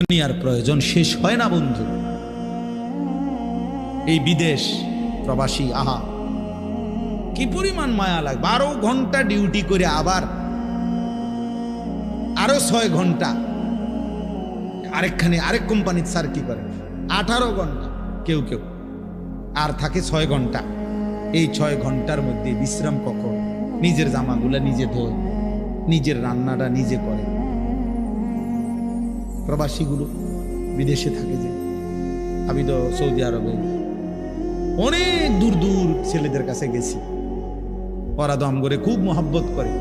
দুনিয়ার প্রয়োজন শেষ হয় না বন্ধু। এই বিদেশ প্রবাসী, আহা কি পরিমাণ মায়া লাগে। 12 ঘন্টা ডিউটি করে আবার আরো 6 ঘন্টা আরেক কোম্পানির স্যার কি করে 18 ঘন্টা, কেউ কেউ আর থাকে 6 ঘন্টা। এই 6 ঘন্টার মধ্যে বিশ্রাম কখন? নিজের জামাগুলা নিজে ধোয়, নিজের রান্নাটা নিজে করে। প্রবাসীগুলো বিদেশে থাকে, যে আমি তো সৌদি আরবে অনেক দূর দূর ছেলেদের কাছে গেছি, ওরা দম করে খুব মহব্বত করে।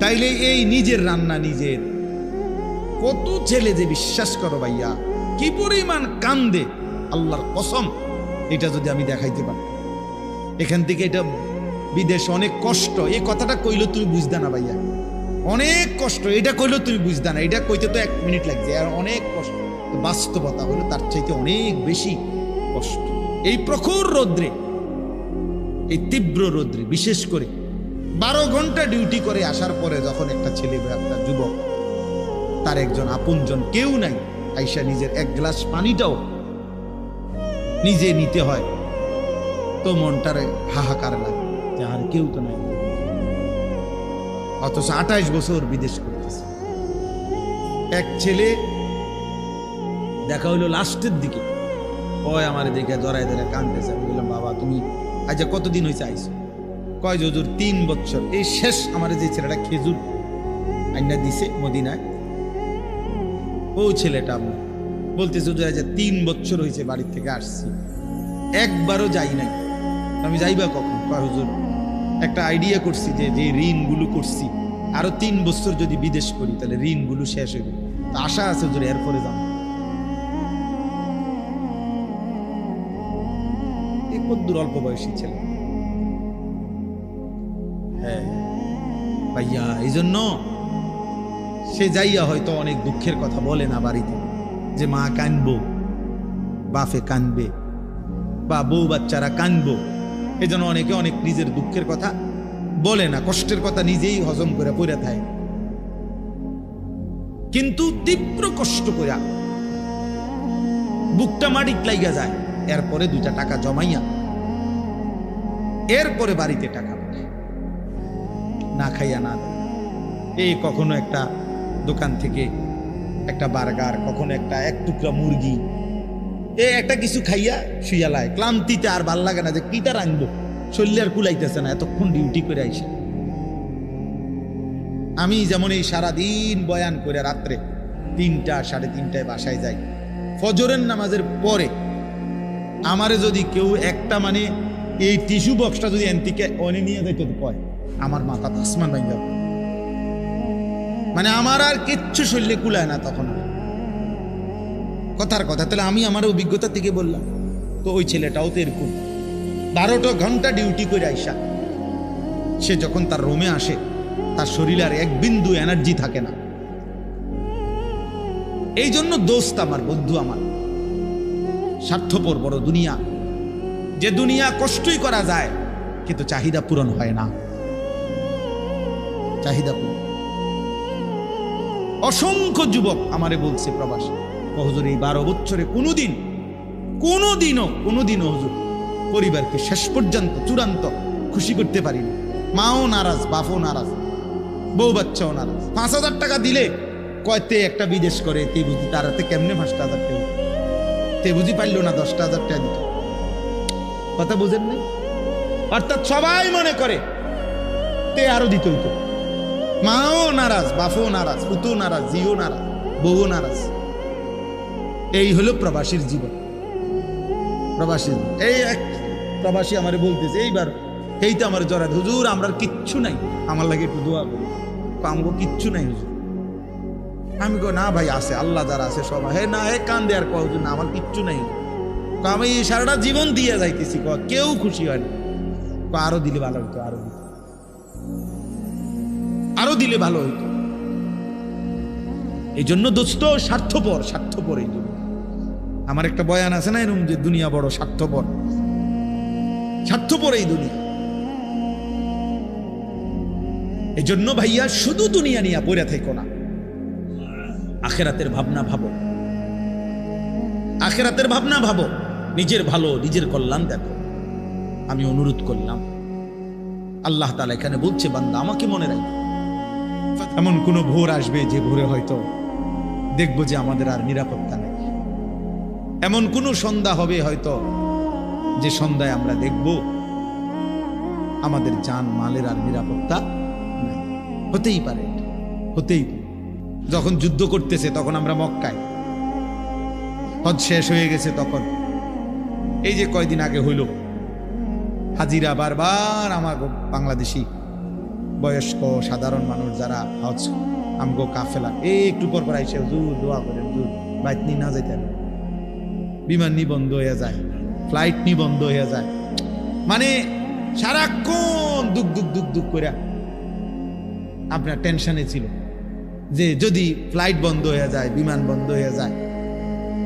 তাইলে এই নিজের রান্না নিজের, কত ছেলে যে বিশ্বাস করো ভাইয়া কি পরিমাণ কান্দে, আল্লাহর কসম। এটা যদি আমি দেখাইতে পারতাম। এখান থেকে এটা বিদেশ অনেক কষ্ট, এই কথাটা কইলো তুমি বুঝদা না ভাইয়া, অনেক কষ্ট। এটা কইলো তুমি বুঝদা না, এটা কইতে তো 1 মিনিট লাগছে, আর অনেক কষ্ট। বাস্তবতা হলো তার চাইতে অনেক বেশি কষ্ট। এই প্রখর রৌদ্রে, এই তীব্র রৌদ্রে, বিশেষ করে 12 ঘন্টা ডিউটি করে আসার পরে যখন একটা ছেলে বা একটা যুবক, তার একজন আপনজন কেউ নাই, আইসা নিজের 1 গ্লাস পানিটাও নিজে নিতে হয়, তো মনটারে হাহাকার লাগে যে আর কেউ তো নাই। অথচ 28 বছর বিদেশ করতেছে। এক ছেলে দেখা হইলো লাস্টের দিকে, ওই আমার দেখে জড়াই ধরে কাঁদতেছে। আমি বললাম, বাবা তুমি আজ কতদিন হয়েছে আইসো? কয় যে হুজুর 3 বছর। এই শেষ আমার যে ছেলেটা খেজুর আইনা দিছে মদিনায়, ও ছেলেটা আমার বলতেছে হুজুর আজ 3 বছর হয়েছে বাড়ির থেকে আসছি, একবারও যাই নাই। আমি যাইবা কখন? কয় হুজুর একটা আইডিয়া করছি যে যে ঋণগুলো করছি আরো 3 বছর যদি বিদেশ করি তাহলে ঋণগুলো শেষ হইবে, তো আশা আছে হুজুর এরপরে যাব। এই কদ্দুর অল্প বয়সী ছেলে। হ্যাঁ ভাইয়া, এই জন্য সে যাইয়া হয়তো অনেক দুঃখের কথা বলে না বাড়িতে, যে মা কানবো, বাপে কানবে, বা বউ বাচ্চারা কানবো। এই জন্য অনেকে অনেক নিজের দুঃখের কথা বলে না, কষ্টের কথা নিজেই হজম করে পড়ে থাকে। কিন্তু তীব্র কষ্ট করে বুকটা মাটিক লাইগা যায়, এরপরে 2টা টাকা জমাইয়া এরপরে বাড়িতে টাকা পাঠায়, না খাইয়া না দেয়। এই কখনো একটা দোকান থেকে একটা বার্গার, কখনো একটা 1 টুকরা মুরগি, একটা কিছু খাইয়া শুইয়া লায়। ক্লান্তিতে আর ভাল লাগে না যে কিটা রাখবো, শরীরে আর কুলাইতেছে না, এতক্ষণ ডিউটি করে আইসে। আমি যেমন এই সারাদিন বয়ান করে রাত্রে 3টা 3:30টায় বাসায় যাই, ফজরের নামাজের পরে আমারে যদি কেউ একটা মানে এই টিস্যু বক্সটা যদি এনতিকে অনে নিয়ে যেত, কয় আমার মাথা আসমান ভাঙ যাবে, মানে আমার আর কিচ্ছু শরীরে কুলায় না তখন। কথার কথা, তাহলে আমি আমার অভিজ্ঞতা থেকে বললাম। তো ওই ছেলেটাও তো এরকম 12টা ঘন্টা ডিউটি করে আইসা সে যখন তার রুমে আসে, তার শরীরে আর 1 বিন্দু এনার্জি থাকে না। এই জন্য দোস্ত আমার, বন্ধু আমার, স্বার্থপর বড় দুনিয়া, যে দুনিয়া কষ্টই করা যায় কিন্তু চাহিদা পূরণ হয় না। চাহিদা পূরণ। অসংখ্য যুবক আমারে বলছে প্রবাসী, হুজুর এই 12 বছরে কোনোদিনও হুজুর পরিবারকে শেষ পর্যন্ত চূড়ান্ত খুশি করতে পারিনি। মাও নারাজ, বাপও নারাজ, বউ বাচ্চাও নারাজ। 5,000 টাকা দিলে কয়তে একটা বিদেশ করে, তে বুঝি তার হাতে কেমনে 5,000 টাকা, তে বুঝি পারল না 10,000 টাকা দিত। কথা বুঝেন নাই? অর্থাৎ সবাই মনে করে তে আরো দিত হইতো। মাও নারাজ, বাপও নারাজ, পুতো নারাজ, জিও নারাজ, বউও নারাজ। এই হলো প্রবাসীর জীবন। প্রবাসী, এই এক প্রবাসী আমারে বলতেছে এইবার, এই তো আমার জড়াত, হুজুর আমরা কিচ্ছু নাই, আমার লাগে একটু দোয়া করি। আমগো কিচ্ছু নাই হুজুর। আমি কই না ভাই আছে, আল্লাহ যারা আছে সবাই। হে না, হে কান্দে আর কয় হুজুর না আমার কিচ্ছু নাই। আমি সারাটা জীবন দিয়ে যাইতেছি, কেউ খুশি হয়নি। আরো দিলে ভালো হইতো, আরো দিলে ভালো হইতো। এই জন্য দোস্ত স্বার্থপর এই জন্য। আমার একটা বয়ান আছে না এরকম, যে দুনিয়া বড় স্বার্থপর এই দুনিয়া। এই জন্য ভাইয়া শুধু দুনিয়া নিয়ে পড়ে থেকো না, আখিরাতের ভাবনা ভাবো, আখিরাতের ভাবনা ভাবো, নিজের ভালো নিজের কল্যাণ দেখো। আমি অনুরোধ করলাম, আল্লাহ তাআলা এখানে বলছে, বান্দা আমাকে মনে রাখ। এমন কোন ভোর আসবে যে ভোরে হয়তো দেখবো যে আমাদের আর নিরাপত্তা নেই। এমন কোন সন্ধ্যা হবে হয়তো যে সন্ধ্যায় আমরা দেখব আমাদের জান মালের আর নিরাপত্তা নেই। হতেই পারে, হতেই পারে। যখন যুদ্ধ করতেছে তখন আমরা মক্কায়, হজ শেষ হয়ে গেছে তখন, এই যে কয়দিন আগে হইল, হাজিরা বারবার আমার বাংলাদেশি বয়স্ক সাধারণ মানুষ যারা হজ আমগো কাফেলা একটু পর পর আইসে হুজুর দোয়া করেন, হুজুর বাইক নিয়ে না যাইতে হবে, বিমান নি বন্ধ হয়ে যায়, ফ্লাইট নি বন্ধ হয়ে যায়, মানে সারাক্ষণ দুঃখ দুঃখ দুঃখ দুঃখ করে আপনার টেনশনে ছিল যে যদি ফ্লাইট বন্ধ হয়ে যায়, বিমান বন্ধ হয়ে যায়,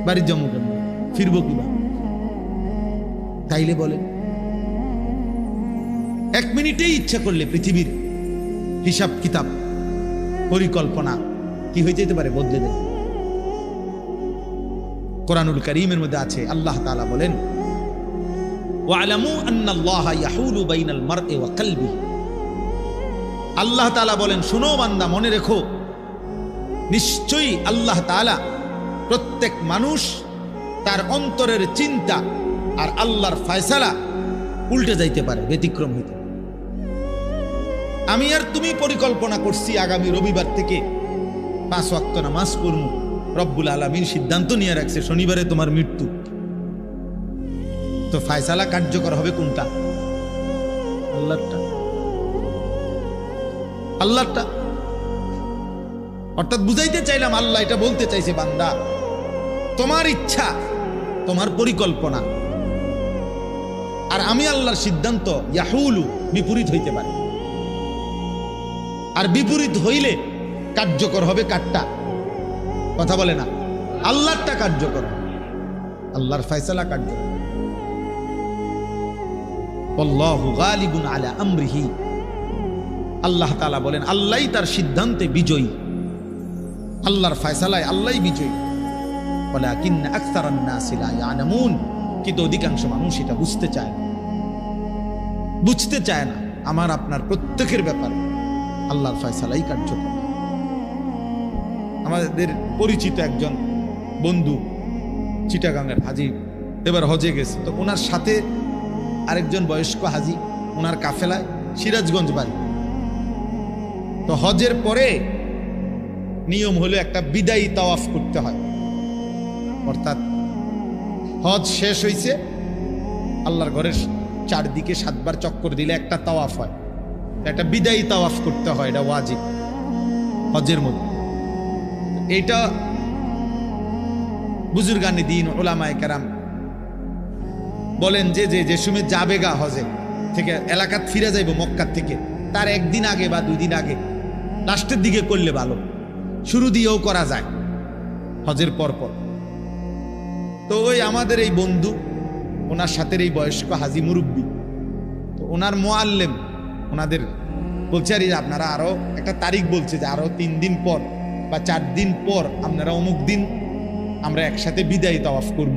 বাড়ির জম্মু কেন ফিরবো কিবা? তাইলে বলেন, এক মিনিটেই ইচ্ছা করলে পৃথিবীর হিসাব কিতাব পরিকল্পনা কি হয়ে যেতে পারে, বদলে দেবে। কোরআনুল কারীমের মধ্যে আছে, আল্লাহ তাআলা বলেন, ওয়ালামু আন্নাল্লাহা ইয়াহুলু বাইনাল মারই ওয়া কলবিহি। আল্লাহ তাআলা বলেন, শুনো বান্দা, মনে রেখো, নিশ্চয়ই আল্লাহ তাআলা প্রত্যেক মানুষ তার অন্তরের চিন্তা আর আল্লাহর ফয়সালা উল্টে যাইতে পারে, ব্যতিক্রম হইতে। আমি আর তুমি পরিকল্পনা করছি আগামী রবিবার থেকে 5 ওয়াক্ত নামাজ পড়ব, রব্বুল আলামিন সিদ্ধান্ত নিয়ে রাখছে শনিবারে তোমার মৃত্যু, তো ফয়সালা কার্যকর হবে কোনটা? আল্লাহরটা, আল্লাহরটা। অর্থাৎ বুঝাইতে চাইলাম, আল্লাহ এটা বলতে চাইছে, বান্দা তোমার ইচ্ছা, তোমার পরিকল্পনা আর আমি আল্লাহর সিদ্ধান্ত ইয়াহুলু বিপরীত হইতে পারে, আর বিপরীত হইলে কার্যকর হবে কারটা? কথা বলে না, আল্লাহরটা কার্যকর, আল্লাহর ফয়সালা কার্যকর। আল্লাহু গালিবুন আলা আমরিহি, আল্লাহ তাআলা বলেন আল্লাহই তার সিদ্ধান্তে বিজয়ী, আল্লাহর ফয়সালায় আল্লাহই বিজয়ী। ওয়ালাকিন্না আকসারান নাসি লা ইয়ালামুন, কিন্তু অধিকাংশ মানুষ এটা বুঝতে চায় না, বুঝতে চায় না। আমার আপনার প্রত্যেকের ব্যাপারে আল্লাহর ফয়সালাই কার্যকর। আমাদের পরিচিত একজন বন্ধু চিটাগাঙ্গের হাজি এবার হজে গেছে, তো ওনার সাথে আরেকজন বয়স্ক হাজি, ওনার কাফেলায় সিরাজগঞ্জ বাড়ি। তো হজের পরে নিয়ম হলো একটা বিদায়ী তাওয়াফ করতে হয়, অর্থাৎ হজ শেষ হয়েছে, আল্লাহর ঘরের চারদিকে 7 বার চক্কর দিলে একটা তাওয়াফ হয়, একটা বিদায়ী তাওয়াফ করতে হয়, এটা ওয়াজিব হজের মধ্যে। এটা বুজুর্গানি দিন উলামায়ে কেরাম বলেন যে যে সময় যাবে গা হজে থেকে এলাকাত ফিরে যাইব মক্কার থেকে, তার একদিন আগে বা 2 দিন আগে লাস্টের দিকে করলে ভালো, শুরু দিয়েও করা যায় হজের পর পর। তো ওই আমাদের এই বন্ধু, ওনার সাথে এই বয়স্ক হাজি মুরব্বী, তো ওনার মুআল্লিম ওনাদের বলছে, আর আপনারা আরো একটা তারিখ বলছে যে আরো 3 দিন পর বা 4 দিন পর আপনারা অমুক দিন আমরা একসাথে বিদায়ী তাওয়াফ করব।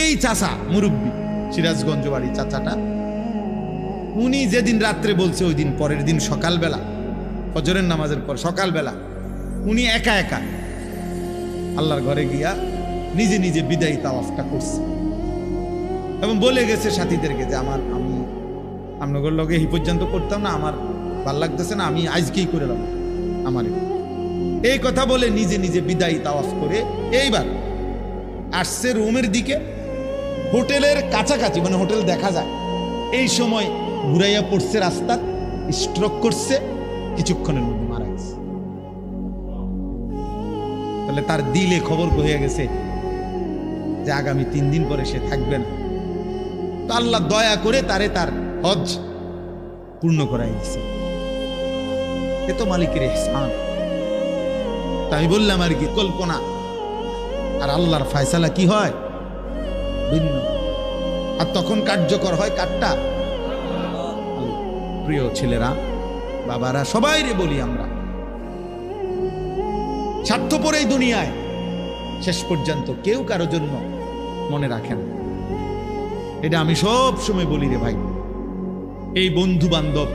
এই চাচা মুরব্বী, সিরাজগঞ্জ বাড়ি চাচাটা, উনি যেদিন রাত্রে বলছে ওই দিন পরের দিন সকালবেলা ফজরের নামাজের পর সকালবেলা উনি একা একা আল্লাহর ঘরে গিয়া নিজে নিজে বিদায়ী তাওয়াফটা করছে এবং বলে গেছে সাথীদেরকে যে আমি আপনাদের লগে এই পর্যন্ত করতাম না, আমার ভাল লাগতেছে না, আমি আজকেই করে নেব আমার। এই কথা বলে নিজে নিজে বিদায়ী তাওয়াফ করে এইবার আসছে রুমের দিকে, হোটেলের কাছাকাছি, মানে হোটেল দেখা যায়, এই সময় ঘুরাইয়া পড়ছে রাস্তা, স্ট্রোক করছে, কিছুক্ষণের মধ্যে মারা গেছে। তাহলে তার দিলে খবর হয়ে গেছে যে আগামী 3 দিন পরে সে থাকবে না। তো আল্লাহ দয়া করে তারে তার হজ পূর্ণ করাই দিচ্ছে, এ তো মালিকের ইহসান। তাই বললাম আর কি, কল্পনা আর আল্লাহর ফয়সালা কি হয় ভিন্ন, আর তখন কার্যকর হয় কারটা? প্রিয় ছেলেরা, বাবারা, সবাই রে বলি, আমরা স্বার্থপর এই দুনিয়ায় শেষ পর্যন্ত কেউ কারো জন্য মনে রাখেন। এটা আমি সব সময় বলি রে ভাই, এই বন্ধু বান্ধব